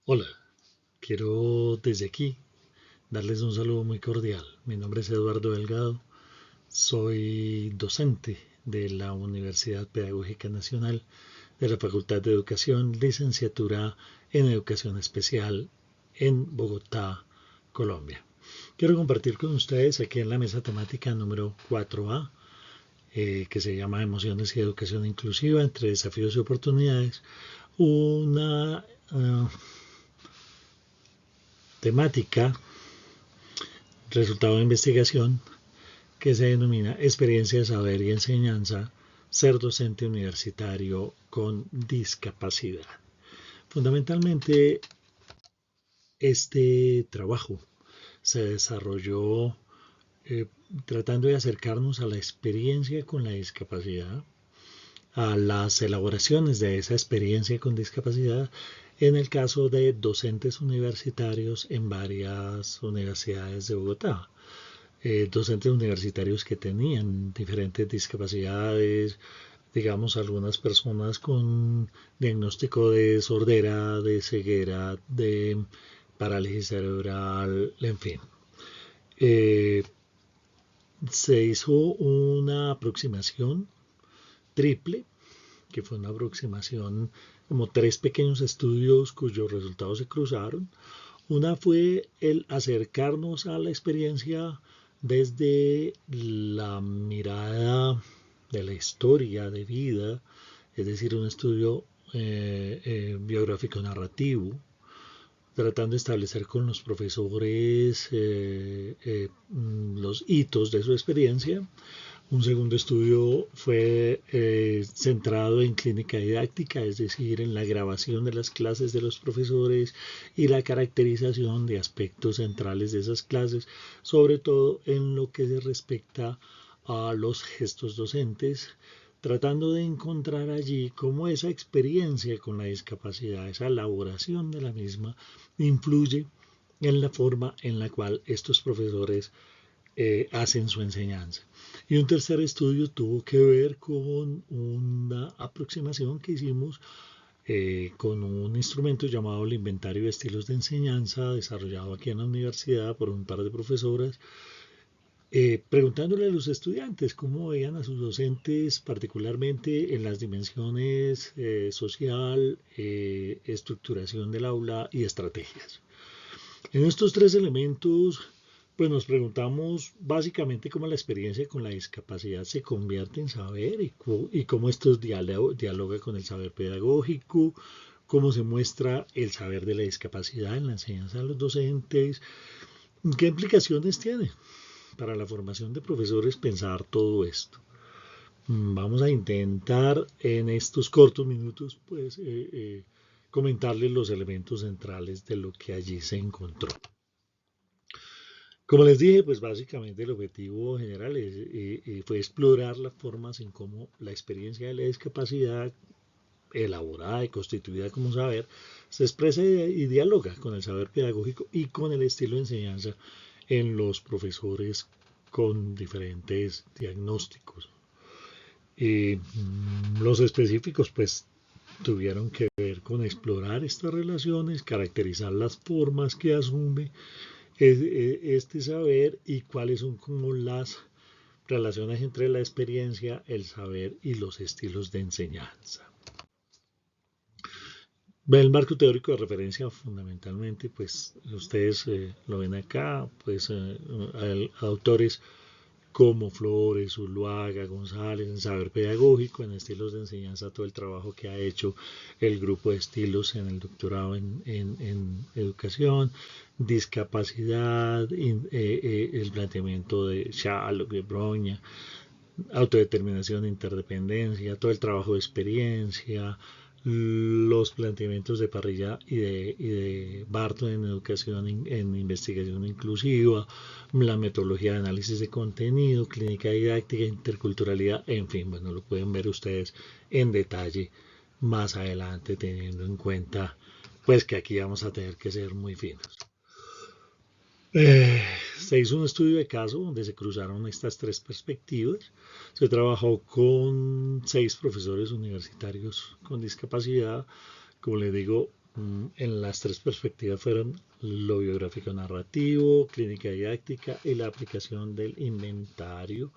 Hola, quiero desde aquí darles un saludo muy cordial. Mi nombre es Eduardo Delgado, soy docente de la Universidad Pedagógica Nacional de la Facultad de Educación, licenciatura en Educación Especial en Bogotá, Colombia. Quiero compartir con ustedes aquí en la mesa temática número 4A, que se llama Emociones y Educación Inclusiva entre desafíos y oportunidades, una temática resultado de investigación que se denomina experiencia de saber y enseñanza, ser docente universitario con discapacidad. Fundamentalmente, este trabajo se desarrolló eh, tratando de acercarnos a la experiencia con la discapacidad, a las elaboraciones de esa experiencia con discapacidad en el caso de docentes universitarios en varias universidades de Bogotá. Docentes universitarios que tenían diferentes discapacidades, digamos algunas personas con diagnóstico de sordera, de ceguera, de parálisis cerebral, en fin. Eh, Se hizo una aproximación triple, que fue una aproximación como tres pequeños estudios cuyos resultados se cruzaron. Una fue el acercarnos a la experiencia desde la mirada de la historia de vida, es decir, un estudio biográfico narrativo, tratando de establecer con los profesores los hitos de su experiencia. Un segundo estudio fue centrado en clínica didáctica, es decir, en la grabación de las clases de los profesores y la caracterización de aspectos centrales de esas clases, sobre todo en lo que se respecta a los gestos docentes, tratando de encontrar allí cómo esa experiencia con la discapacidad, esa elaboración de la misma, influye en la forma en la cual estos profesores hacen su enseñanza. Y un tercer estudio tuvo que ver con una aproximación que hicimos con un instrumento llamado el Inventario de Estilos de Enseñanza, desarrollado aquí en la universidad por un par de profesoras, preguntándole a los estudiantes cómo veían a sus docentes, particularmente en las dimensiones social, estructuración del aula y estrategias. En estos tres elementos, pues nos preguntamos básicamente cómo la experiencia con la discapacidad se convierte en saber y cómo esto dialoga con el saber pedagógico, cómo se muestra el saber de la discapacidad en la enseñanza de los docentes, qué implicaciones tiene para la formación de profesores pensar todo esto. Vamos a intentar en estos cortos minutos pues comentarles los elementos centrales de lo que allí se encontró. Como les dije, pues básicamente el objetivo general fue explorar las formas en cómo la experiencia de la discapacidad, elaborada y constituida como saber, se expresa y dialoga con el saber pedagógico y con el estilo de enseñanza en los profesores con diferentes diagnósticos. Los específicos pues tuvieron que ver con explorar estas relaciones, caracterizar las formas que asume este saber y cuáles son como las relaciones entre la experiencia, el saber y los estilos de enseñanza. El marco teórico de referencia fundamentalmente, pues ustedes lo ven acá, pues autores como Flores, Zuluaga, González, en saber pedagógico, en estilos de enseñanza, todo el trabajo que ha hecho el grupo de estilos en el doctorado en educación, discapacidad, el planteamiento de Shallock, de Broña, autodeterminación, interdependencia, todo el trabajo de experiencia, los planteamientos de Parrilla y de Barton en educación en investigación inclusiva, la metodología de análisis de contenido, clínica didáctica, interculturalidad, en fin, bueno, lo pueden ver ustedes en detalle más adelante teniendo en cuenta pues que aquí vamos a tener que ser muy finos. Se hizo un estudio de caso donde se cruzaron estas tres perspectivas. Se trabajó con 6 profesores universitarios con discapacidad, como les digo, En las tres perspectivas fueron lo biográfico narrativo, clínica didáctica y la aplicación del inventario.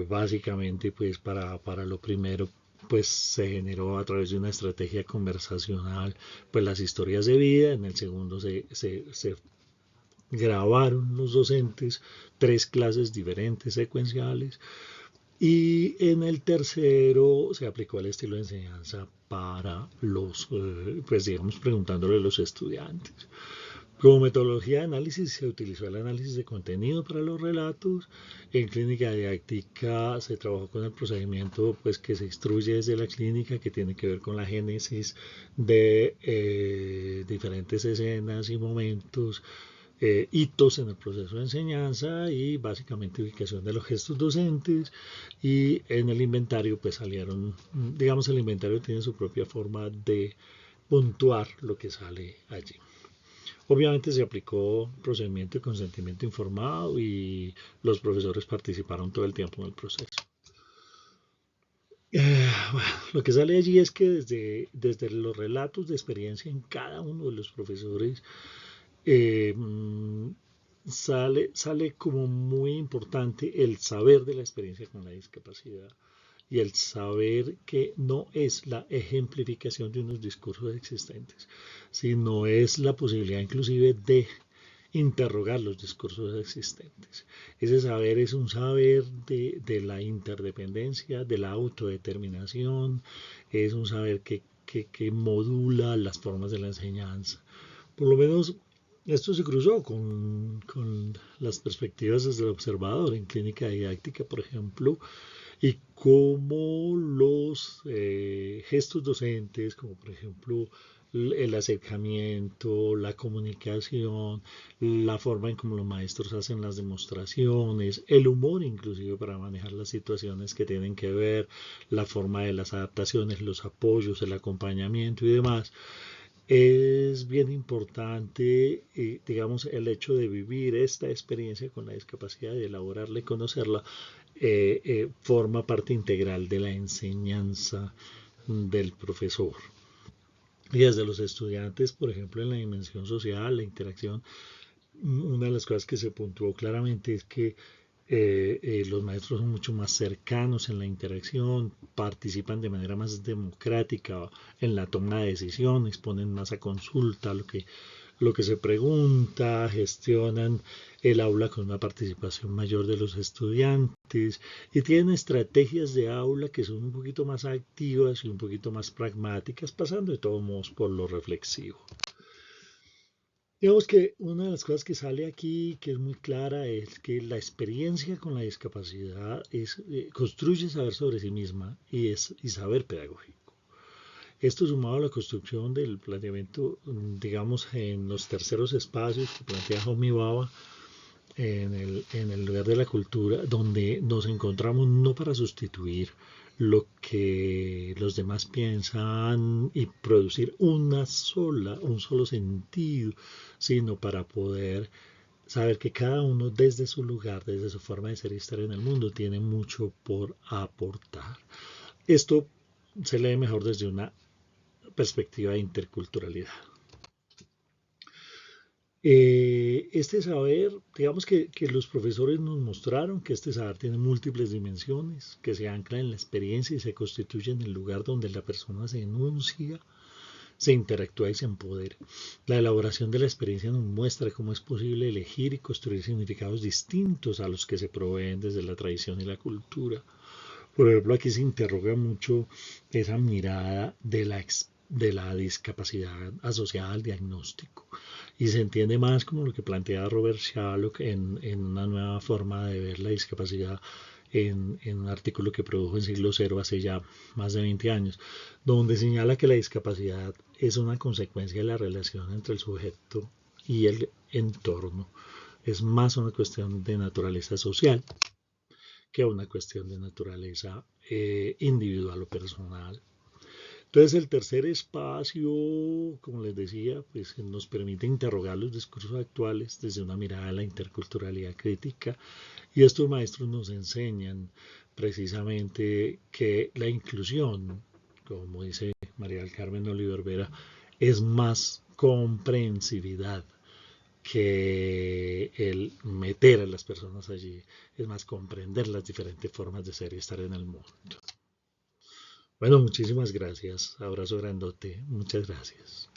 Básicamente, pues para lo primero, pues se generó a través de una estrategia conversacional, pues las historias de vida. En el segundo se grabaron los docentes tres clases diferentes secuenciales. Y en el tercero se aplicó el estilo de enseñanza para los, pues digamos, preguntándole a los estudiantes. Como metodología de análisis se utilizó el análisis de contenido para los relatos. En clínica didáctica se trabajó con el procedimiento pues, que se instruye desde la clínica, que tiene que ver con la génesis de diferentes escenas y momentos, hitos en el proceso de enseñanza y básicamente ubicación de los gestos docentes. Y en el inventario pues salieron, digamos, el inventario tiene su propia forma de puntuar lo que sale allí. Obviamente se aplicó procedimiento de consentimiento informado y los profesores participaron todo el tiempo en el proceso. Bueno, lo que sale allí es que desde los relatos de experiencia en cada uno de los profesores eh, sale como muy importante el saber de la experiencia con la discapacidad y el saber que no es la ejemplificación de unos discursos existentes, sino es la posibilidad inclusive de interrogar los discursos existentes. Ese saber es un saber de la interdependencia, de la autodeterminación, es un saber que modula las formas de la enseñanza. Por lo menos esto se cruzó con las perspectivas desde el observador en clínica didáctica, por ejemplo, y cómo los gestos docentes, como por ejemplo el acercamiento, la comunicación, la forma en cómo los maestros hacen las demostraciones, el humor inclusive para manejar las situaciones que tienen que ver, la forma de las adaptaciones, los apoyos, el acompañamiento y demás, es bien importante, digamos, el hecho de vivir esta experiencia con la discapacidad, de elaborarla y conocerla, forma parte integral de la enseñanza del profesor. Y desde los estudiantes, por ejemplo, en la dimensión social, la interacción, una de las cosas que se puntuó claramente es que los maestros son mucho más cercanos en la interacción, participan de manera más democrática en la toma de decisiones, ponen más a consulta lo que se pregunta, gestionan el aula con una participación mayor de los estudiantes y tienen estrategias de aula que son un poquito más activas y un poquito más pragmáticas, pasando de todos modos por lo reflexivo. Digamos que una de las cosas que sale aquí, que es muy clara, es que la experiencia con la discapacidad construye saber sobre sí misma y saber pedagógico. Esto sumado a la construcción del planteamiento, digamos, en los terceros espacios que plantea Homi Bhabha en el lugar de la cultura, donde nos encontramos no para sustituir lo que los demás piensan y producir un solo sentido, sino para poder saber que cada uno desde su lugar, desde su forma de ser y estar en el mundo, tiene mucho por aportar. Esto se lee mejor desde una perspectiva de interculturalidad. Este saber, digamos que los profesores nos mostraron que este saber tiene múltiples dimensiones, que se ancla en la experiencia y se constituye en el lugar donde la persona se enuncia, se interactúa y se empodera. La elaboración de la experiencia nos muestra cómo es posible elegir y construir significados distintos a los que se proveen desde la tradición y la cultura. Por ejemplo, aquí se interroga mucho esa mirada de la discapacidad asociada al diagnóstico y se entiende más como lo que plantea Robert Shallock en una nueva forma de ver la discapacidad en un artículo que produjo en Siglo Cero hace ya más de 20 años, donde señala que la discapacidad es una consecuencia de la relación entre el sujeto y el entorno. Es más una cuestión de naturaleza social que una cuestión de naturaleza individual o personal. Entonces el tercer espacio, como les decía, pues nos permite interrogar los discursos actuales desde una mirada de la interculturalidad crítica y estos maestros nos enseñan precisamente que la inclusión, como dice María del Carmen Oliver Vera, es más comprensividad que el meter a las personas allí, es más comprender las diferentes formas de ser y estar en el mundo. Bueno, muchísimas gracias. Abrazo grandote. Muchas gracias.